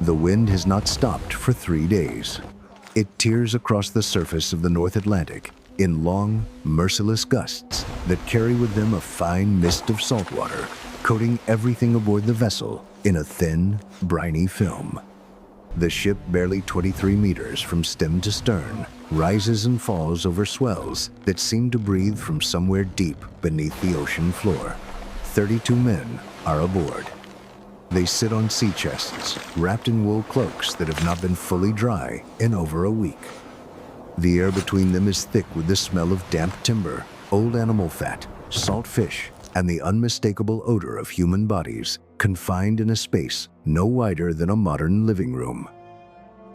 The wind has not stopped for 3 days. It tears across the surface of the North Atlantic in long, merciless gusts that carry with them a fine mist of salt water, coating everything aboard the vessel in a thin, briny film. The ship, barely 23 meters from stem to stern, rises and falls over swells that seem to breathe from somewhere deep beneath the ocean floor. 32 men are aboard. They sit on sea chests, wrapped in wool cloaks that have not been fully dry in over a week. The air between them is thick with the smell of damp timber, old animal fat, salt fish, and the unmistakable odor of human bodies confined in a space no wider than a modern living room.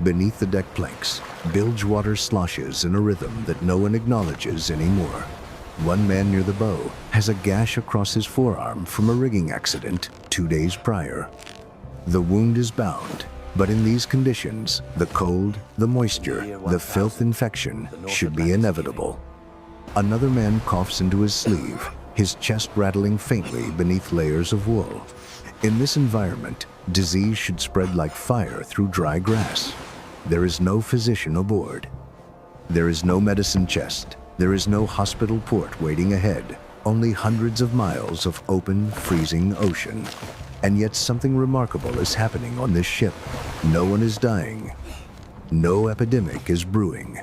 Beneath the deck planks, bilge water sloshes in a rhythm that no one acknowledges anymore. One man near the bow has a gash across his forearm from a rigging accident 2 days prior. The wound is bound, but in these conditions, the cold, the moisture, the filth infection should be inevitable. Another man coughs into his sleeve, his chest rattling faintly beneath layers of wool. In this environment, disease should spread like fire through dry grass. There is no physician aboard. There is no medicine chest. There is no hospital port waiting ahead. Only hundreds of miles of open, freezing ocean. And yet something remarkable is happening on this ship. No one is dying. No epidemic is brewing.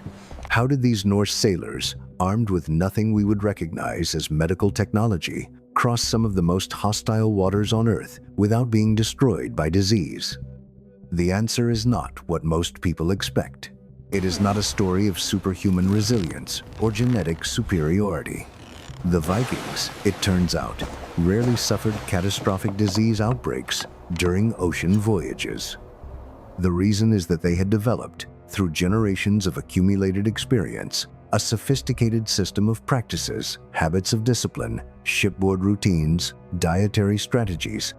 How did these Norse sailors, armed with nothing we would recognize as medical technology, cross some of the most hostile waters on Earth without being destroyed by disease? The answer is not what most people expect. It is not a story of superhuman resilience or genetic superiority. The Vikings, it turns out, rarely suffered catastrophic disease outbreaks during ocean voyages. The reason is that they had developed, through generations of accumulated experience, a sophisticated system of practices, habits of discipline, shipboard routines, dietary strategies,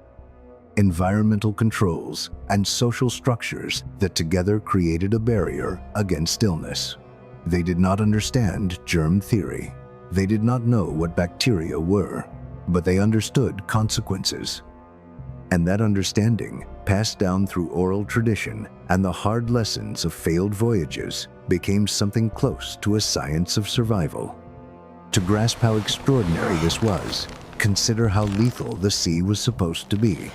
environmental controls, and social structures that together created a barrier against illness. They did not understand germ theory. They did not know what bacteria were, but they understood consequences. And that understanding, passed down through oral tradition and the hard lessons of failed voyages, became something close to a science of survival. To grasp how extraordinary this was, consider how lethal the sea was supposed to be.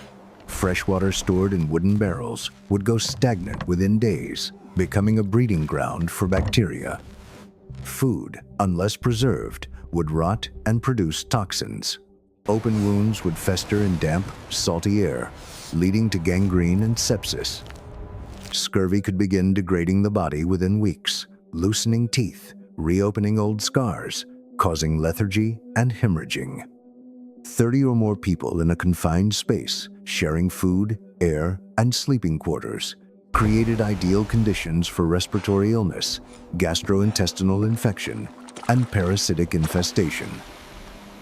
Freshwater stored in wooden barrels would go stagnant within days, becoming a breeding ground for bacteria. Food, unless preserved, would rot and produce toxins. Open wounds would fester in damp, salty air, leading to gangrene and sepsis. Scurvy could begin degrading the body within weeks, loosening teeth, reopening old scars, causing lethargy and hemorrhaging. 30 or more people in a confined space, sharing food, air, and sleeping quarters, created ideal conditions for respiratory illness, gastrointestinal infection, and parasitic infestation.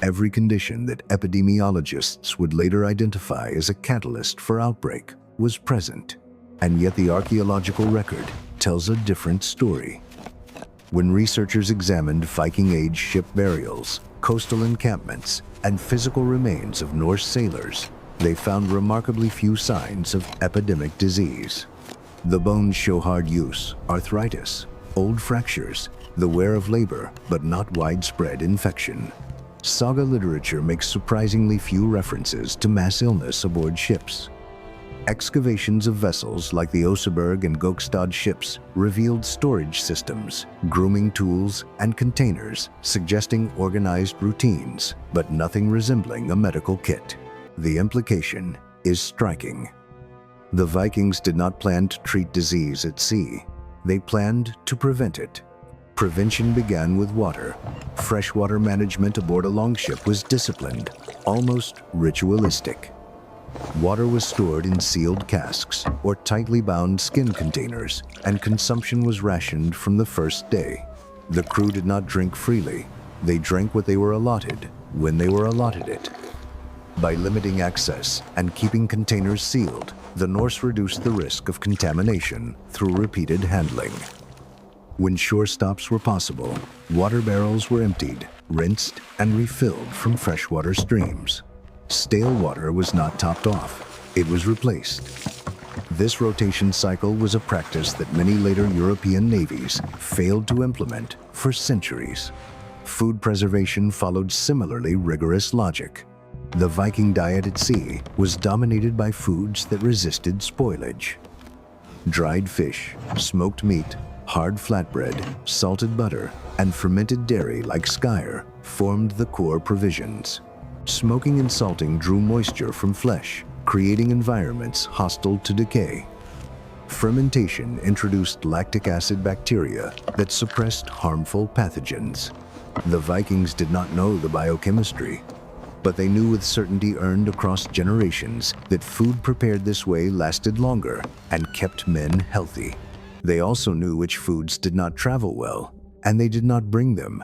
Every condition that epidemiologists would later identify as a catalyst for outbreak was present, and yet the archaeological record tells a different story. When researchers examined Viking-age ship burials, coastal encampments, and physical remains of Norse sailors, they found remarkably few signs of epidemic disease. The bones show hard use, arthritis, old fractures, the wear of labor, but not widespread infection. Saga literature makes surprisingly few references to mass illness aboard ships. Excavations of vessels like the Oseberg and Gokstad ships revealed storage systems, grooming tools, and containers, suggesting organized routines, but nothing resembling a medical kit. The implication is striking. The Vikings did not plan to treat disease at sea. They planned to prevent it. Prevention began with water. Freshwater management aboard a longship was disciplined, almost ritualistic. Water was stored in sealed casks or tightly bound skin containers, and consumption was rationed from the first day. The crew did not drink freely. They drank what they were allotted, when they were allotted it. By limiting access and keeping containers sealed, the Norse reduced the risk of contamination through repeated handling. When shore stops were possible, water barrels were emptied, rinsed, and refilled from freshwater streams. Stale water was not topped off, it was replaced. This rotation cycle was a practice that many later European navies failed to implement for centuries. Food preservation followed similarly rigorous logic. The Viking diet at sea was dominated by foods that resisted spoilage. Dried fish, smoked meat, hard flatbread, salted butter, and fermented dairy like skyr formed the core provisions. Smoking and salting drew moisture from flesh, creating environments hostile to decay. Fermentation introduced lactic acid bacteria that suppressed harmful pathogens. The Vikings did not know the biochemistry, but they knew with certainty earned across generations that food prepared this way lasted longer and kept men healthy. They also knew which foods did not travel well, and they did not bring them.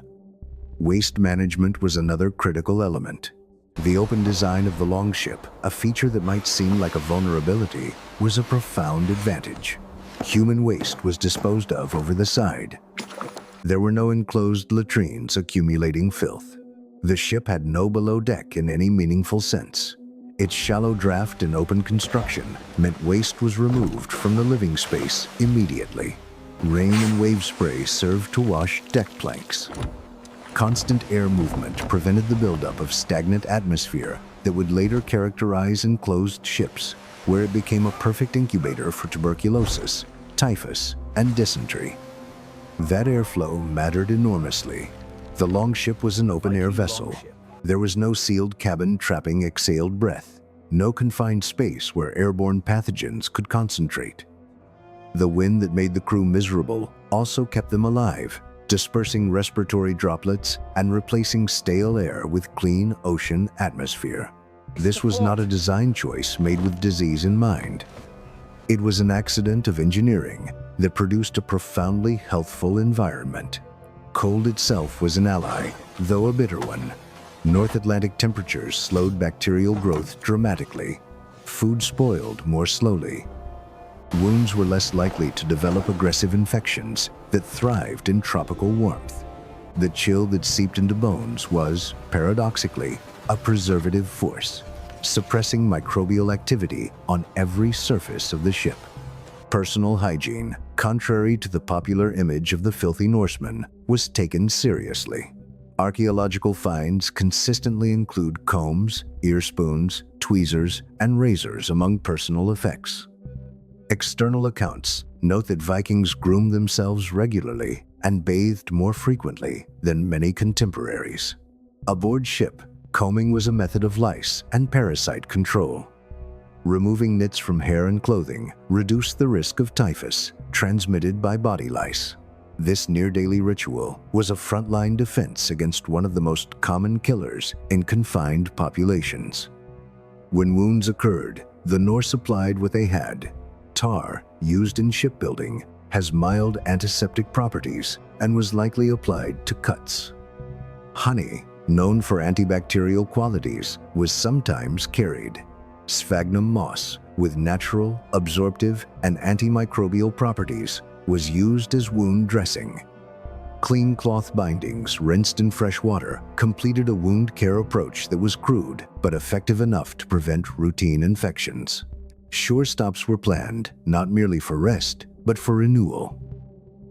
Waste management was another critical element. The open design of the longship, a feature that might seem like a vulnerability, was a profound advantage. Human waste was disposed of over the side. There were no enclosed latrines accumulating filth. The ship had no below deck in any meaningful sense. Its shallow draft and open construction meant waste was removed from the living space immediately. Rain and wave spray served to wash deck planks. Constant air movement prevented the buildup of stagnant atmosphere that would later characterize enclosed ships, where it became a perfect incubator for tuberculosis, typhus, and dysentery. That airflow mattered enormously. The longship was an open-air vessel. There was no sealed cabin trapping exhaled breath, no confined space where airborne pathogens could concentrate. The wind that made the crew miserable also kept them alive, dispersing respiratory droplets and replacing stale air with clean ocean atmosphere. This was not a design choice made with disease in mind. It was an accident of engineering that produced a profoundly healthful environment. Cold itself was an ally, though a bitter one. North Atlantic temperatures slowed bacterial growth dramatically. Food spoiled more slowly. Wounds were less likely to develop aggressive infections that thrived in tropical warmth. The chill that seeped into bones was, paradoxically, a preservative force, suppressing microbial activity on every surface of the ship. Personal hygiene, contrary to the popular image of the filthy Norseman, was taken seriously. Archaeological finds consistently include combs, ear spoons, tweezers, and razors among personal effects. External accounts note that Vikings groomed themselves regularly and bathed more frequently than many contemporaries. Aboard ship, combing was a method of lice and parasite control. Removing nits from hair and clothing reduced the risk of typhus, transmitted by body lice. This near-daily ritual was a frontline defense against one of the most common killers in confined populations. When wounds occurred, the Norse applied what they had. Tar, used in shipbuilding, has mild antiseptic properties and was likely applied to cuts. Honey, known for antibacterial qualities, was sometimes carried. Sphagnum moss, with natural, absorptive, and antimicrobial properties, was used as wound dressing. Clean cloth bindings rinsed in fresh water completed a wound care approach that was crude but effective enough to prevent routine infections. Shore stops were planned not merely for rest, but for renewal.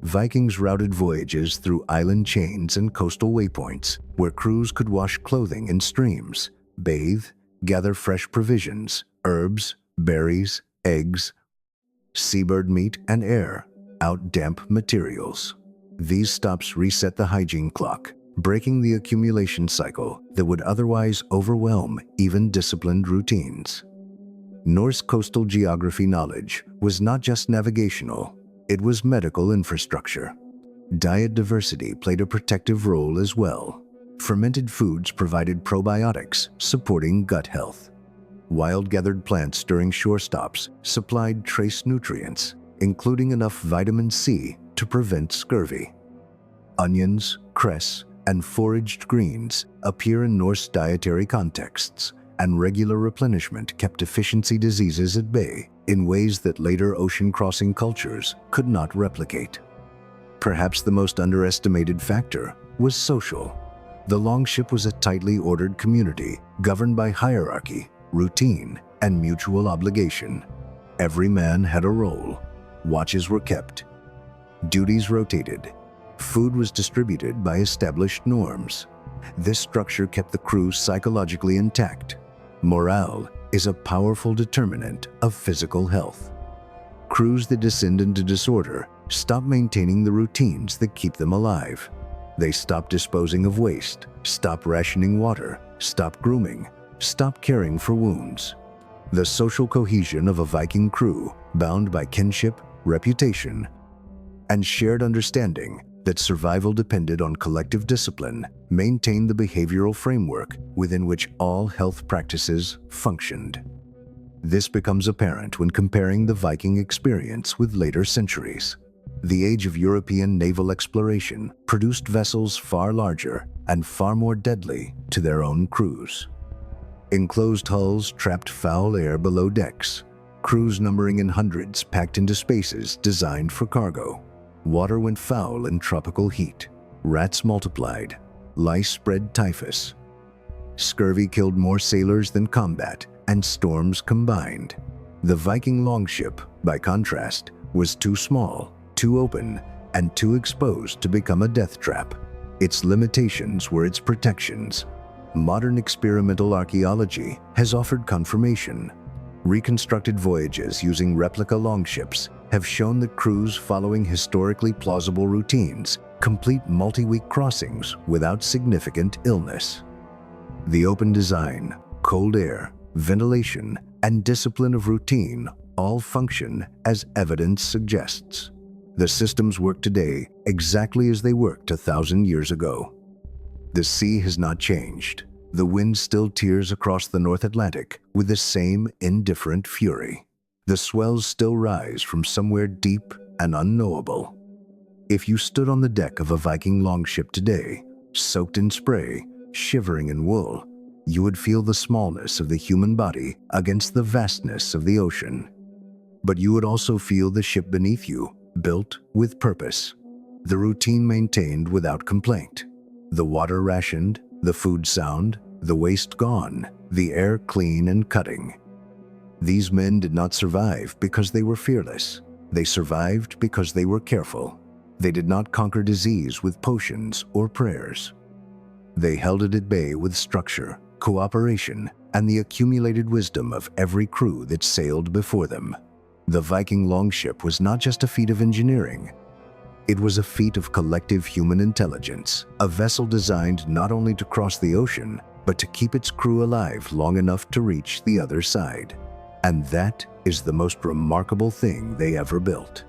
Vikings routed voyages through island chains and coastal waypoints where crews could wash clothing in streams, bathe, gather fresh provisions, herbs, berries, eggs, seabird meat, and air out damp materials. These stops reset the hygiene clock, breaking the accumulation cycle that would otherwise overwhelm even disciplined routines. Norse coastal geography knowledge was not just navigational, it was medical infrastructure. Diet diversity played a protective role as well. Fermented foods provided probiotics, supporting gut health. Wild-gathered plants during shore stops supplied trace nutrients, including enough vitamin C to prevent scurvy. Onions, cress, and foraged greens appear in Norse dietary contexts, and regular replenishment kept deficiency diseases at bay in ways that later ocean-crossing cultures could not replicate. Perhaps the most underestimated factor was social. The longship was a tightly ordered community governed by hierarchy, routine, and mutual obligation. Every man had a role. Watches were kept. Duties rotated. Food was distributed by established norms. This structure kept the crew psychologically intact. Morale is a powerful determinant of physical health. Crews that descend into disorder stop maintaining the routines that keep them alive. They stop disposing of waste, stop rationing water, stop grooming, stop caring for wounds. The social cohesion of a Viking crew, bound by kinship, reputation, and shared understanding that survival depended on collective discipline, maintained the behavioral framework within which all health practices functioned. This becomes apparent when comparing the Viking experience with later centuries. The age of European naval exploration produced vessels far larger and far more deadly to their own crews. Enclosed hulls trapped foul air below decks, crews numbering in hundreds packed into spaces designed for cargo. Water went foul in tropical heat. Rats multiplied. Lice spread typhus. Scurvy killed more sailors than combat, and storms combined. The Viking longship, by contrast, was too small, too open, and too exposed to become a death trap. Its limitations were its protections. Modern experimental archaeology has offered confirmation. Reconstructed voyages using replica longships have shown that crews following historically plausible routines complete multi-week crossings without significant illness. The open design, cold air, ventilation, and discipline of routine all function as evidence suggests. The systems work today exactly as they worked 1,000 years ago. The sea has not changed. The wind still tears across the North Atlantic with the same indifferent fury. The swells still rise from somewhere deep and unknowable. If you stood on the deck of a Viking longship today, soaked in spray, shivering in wool, you would feel the smallness of the human body against the vastness of the ocean. But you would also feel the ship beneath you, built with purpose. The routine maintained without complaint. The water rationed, the food sound, the waste gone, the air clean and cutting. These men did not survive because they were fearless. They survived because they were careful. They did not conquer disease with potions or prayers. They held it at bay with structure, cooperation, and the accumulated wisdom of every crew that sailed before them. The Viking longship was not just a feat of engineering. It was a feat of collective human intelligence, a vessel designed not only to cross the ocean, but to keep its crew alive long enough to reach the other side. And that is the most remarkable thing they ever built.